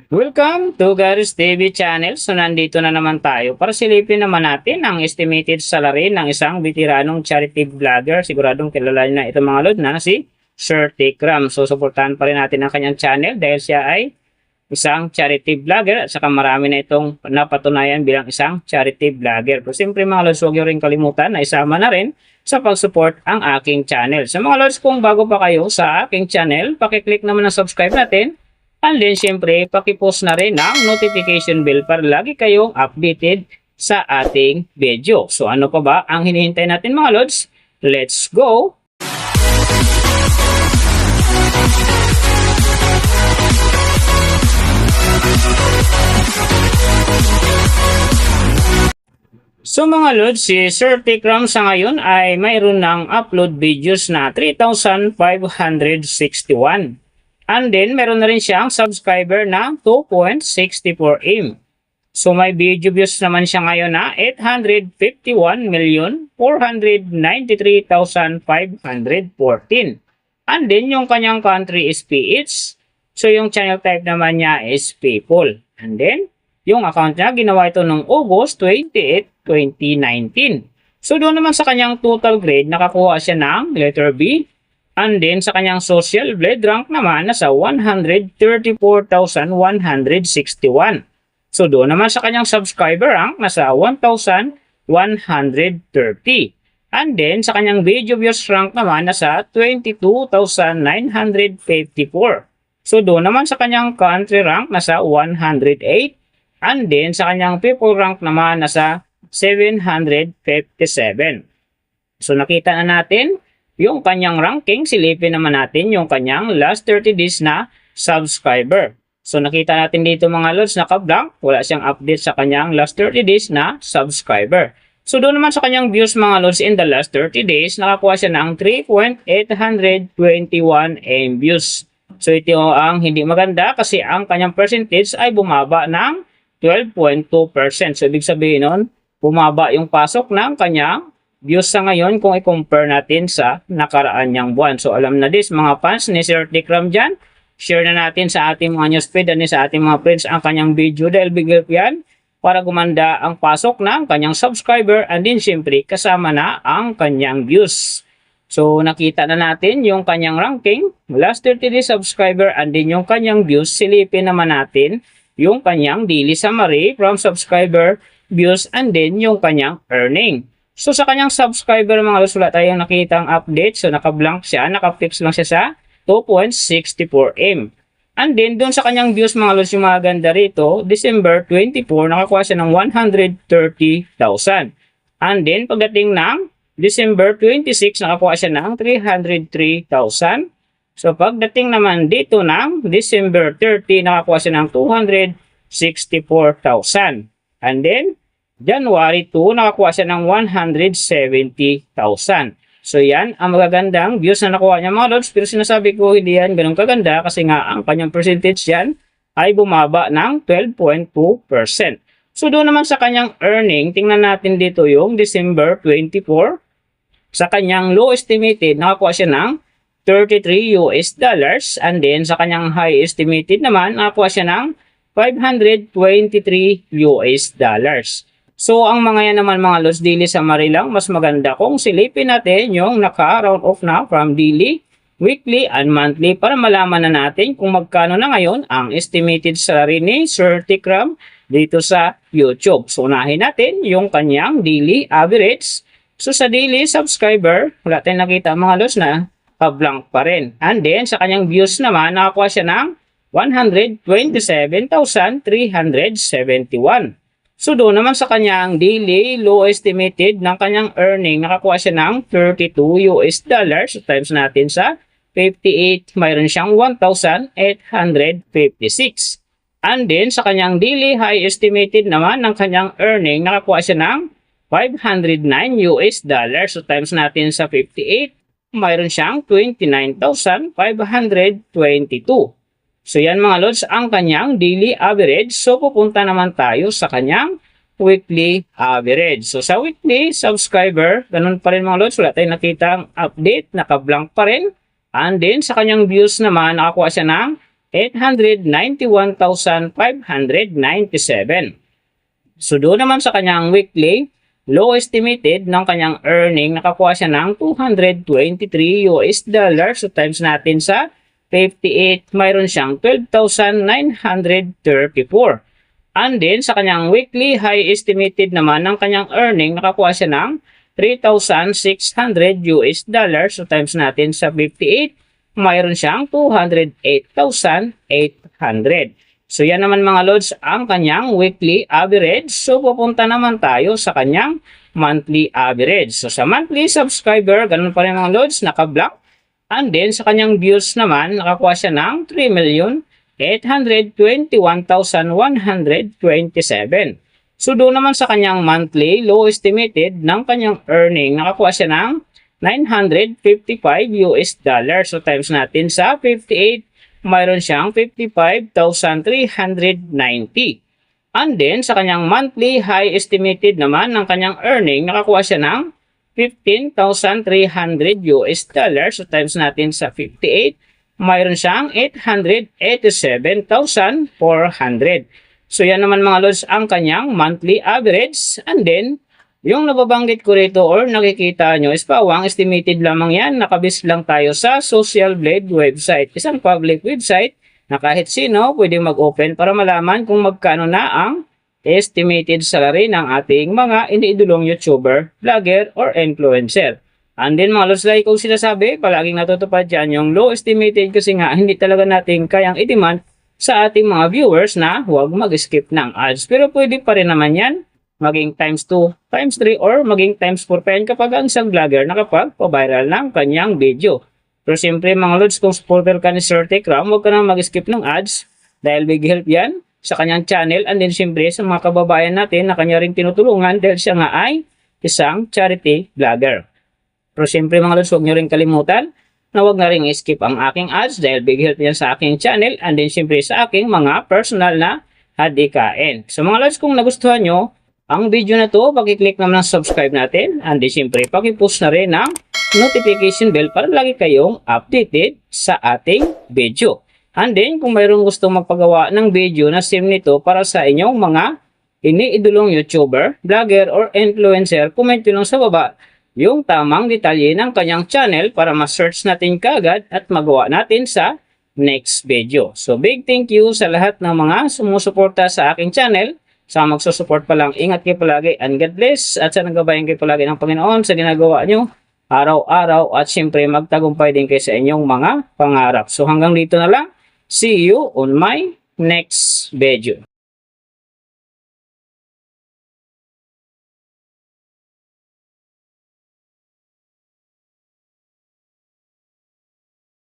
Welcome to Garus TV channel. So nandito na naman tayo para silipin naman natin ang estimated salary ng isang veteranong charity vlogger. Siguradong kilala niyo na ito mga lord na si Sir Tikram. So suportahan pa rin natin ang kanyang channel dahil siya ay isang charity vlogger at saka marami na itong napatunayan bilang isang charity vlogger. Pero siyempre mga lords, huwag niyo rin kalimutan na isama na rin sa pag-support ang aking channel. So mga lords, kung bago pa kayo sa aking channel, pakiclick naman ang subscribe natin. And then, syempre, pakipost na rin ang notification bell para lagi kayong updated sa ating video. So, ano pa ba ang hinihintay natin mga lods? Let's go! So mga lods, si Sir Tikram sa ngayon ay mayroon ng upload videos na 3,561. And then, meron na rin siyang subscriber na 2.64M. So, may video views naman siya ngayon na 851,493,514. And then, yung kanyang country is PH. So, yung channel type naman niya is people. And then, yung account niya, ginawa ito noong August 28, 2019. So, doon naman sa kanyang total grade, nakakuha siya ng letter B. And then, sa kanyang social blade rank naman, nasa 134,161. So, doon naman sa kanyang subscriber rank, nasa 1,130. And then, sa kanyang video views rank naman, nasa 22,954. So, doon naman sa kanyang country rank, nasa 108. And then, sa kanyang people rank naman, nasa 757. So, nakita na natin yung kanyang ranking. Silipin naman natin yung kanyang last 30 days na subscriber. So nakita natin dito mga lods, naka-blank. Wala siyang update sa kanyang last 30 days na subscriber. So doon naman sa kanyang views mga lods in the last 30 days, nakakuha siya ng 3.821 M views. So ito ang hindi maganda kasi ang kanyang percentage ay bumaba ng 12.2%. So ibig sabihin nun, bumaba yung pasok ng kanyang views sa ngayon kung i-compare natin sa nakaraan niyang buwan. So alam na this mga fans ni Sir Tikram dyan. Share na natin sa ating mga newsfeed at sa ating mga friends ang kanyang video dahil bigil yan para gumanda ang pasok ng kanyang subscriber and din siyempre kasama na ang kanyang views. So nakita na natin yung kanyang ranking, last 30 days subscriber and din yung kanyang views. Silipin naman natin yung kanyang daily summary from subscriber, views and din yung kanyang earning. So sa kanyang subscriber mga lods, wala tayong nakitang update. So naka-blank siya, naka-fix lang siya sa 2.64M. And then doon sa kanyang views mga lods, yung mga ganda rito, December 24, nakakuha siya ng 130,000. And then pagdating ng December 26, nakakuha siya ng 303,000. So pagdating naman dito ng December 30, nakakuha siya ng 264,000. And then January 2, nakakuha siya ng 170,000. So yan, ang magagandang views na nakuha niya mga lods. Pero sinasabi ko hindi yan ganun kaganda kasi nga ang kanyang percentage yan ay bumaba ng 12.2%. So doon naman sa kanyang earning, tingnan natin dito yung December 24. Sa kanyang low estimated, nakakuha siya ng 33 US dollars. And then sa kanyang high estimated naman, nakakuha siya ng 523 US dollars. So, ang mga yan naman mga lods, daily summary lang. Mas maganda kung silipin natin yung naka-round off na from daily, weekly, and monthly para malaman na natin kung magkano na ngayon ang estimated salary ni Sir Tikram dito sa YouTube. So, unahin natin yung kanyang daily average. So, sa daily subscriber, wala tayong nakita mga lods na blank pa rin. And then, sa kanyang views naman, nakakuha siya ng 127,371. So doon naman sa kanyang daily low estimated ng kanyang earning, nakakuha siya ng 32 US dollars. So times natin sa 58, mayroon siyang 1,856. And then sa kanyang daily high estimated naman ng kanyang earning, nakakuha siya ng 509 US dollars. So times natin sa 58, mayroon siyang 29,522. So yan mga lods, ang kanyang daily average. So pupunta naman tayo sa kanyang weekly average. So sa weekly subscriber, ganun pa rin mga lods, wala tayong nakitang update, naka-blank pa rin. And then sa kanyang views naman, nakakuha siya ng 891,597. So doon naman sa kanyang weekly, low estimated ng kanyang earning, nakakuha siya ng $223. So times natin sa 58, mayroon siyang 12,934. And then sa kanyang weekly high estimated naman ng kanyang earning, nakakuha siya ng $3,600. So times natin sa 58, mayroon siyang 208,800. So yan naman mga lods ang kanyang weekly average. So pupunta naman tayo sa kanyang monthly average. So sa monthly subscriber, ganun pa rin mga lods, naka-block. And then sa kanyang views naman, nakakuha siya ng 3,821,127. So doon naman sa kanyang monthly, low estimated ng kanyang earning, nakakuha siya ng $955. So times natin sa 58, mayroon siyang 55,390. And then, sa kanyang monthly high estimated naman ng kanyang earning, nakakuha siya ng $15,300. So times natin sa 58, mayroon siyang 887,400. So yan naman mga lods ang kanyang monthly average. And then, yung nababanggit ko rito or nakikita nyo is pawang estimated lamang yan. Nakabis lang tayo sa Social Blade website. Isang public website na kahit sino pwedeng mag-open para malaman kung magkano na ang estimated salary ng ating mga iniidolong YouTuber, vlogger, or influencer. And then mga lods, like kung sinasabi, palaging natutupad dyan yung low estimated kasi nga hindi talaga natin kayang i-demand sa ating mga viewers na huwag mag-skip ng ads. Pero pwede pa rin naman yan maging times 2, times 3, or maging times 4 pa yan kapag ang isang vlogger nakapag-viral ng kanyang video. Pero siyempre mga lods, kung supporter ka ni Sir Tekram, huwag ka na mag-skip ng ads dahil big help yan sa kanyang channel. And then siyempre sa mga kababayan natin na kanya rin tinutulungan dahil siya nga ay isang charity vlogger. Pero siyempre mga lods, huwag nyo rin kalimutan na huwag na rin skip ang aking ads dahil big help yan sa aking channel and then siyempre sa aking mga personal na hadikain. So mga lods, kung nagustuhan nyo ang video na to, pakiclick naman ang subscribe natin and then siyempre pakipush na rin ang notification bell para lagi kayong updated sa ating video. And then kung mayroong gustong magpagawa ng video na same nito para sa inyong mga iniidolong YouTuber, vlogger, or influencer, comment nyo lang sa baba yung tamang detalye ng kanyang channel para ma-search natin kaagad at magawa natin sa next video. So big thank you sa lahat ng mga sumusuporta sa aking channel. Sa magsusupport pa lang, ingat kayo palagi and God bless at sana gabayan kayo palagi ng Panginoon sa ginagawa nyo araw-araw at siyempre magtagumpay din kayo sa inyong mga pangarap. So hanggang dito na lang. See you on my next video.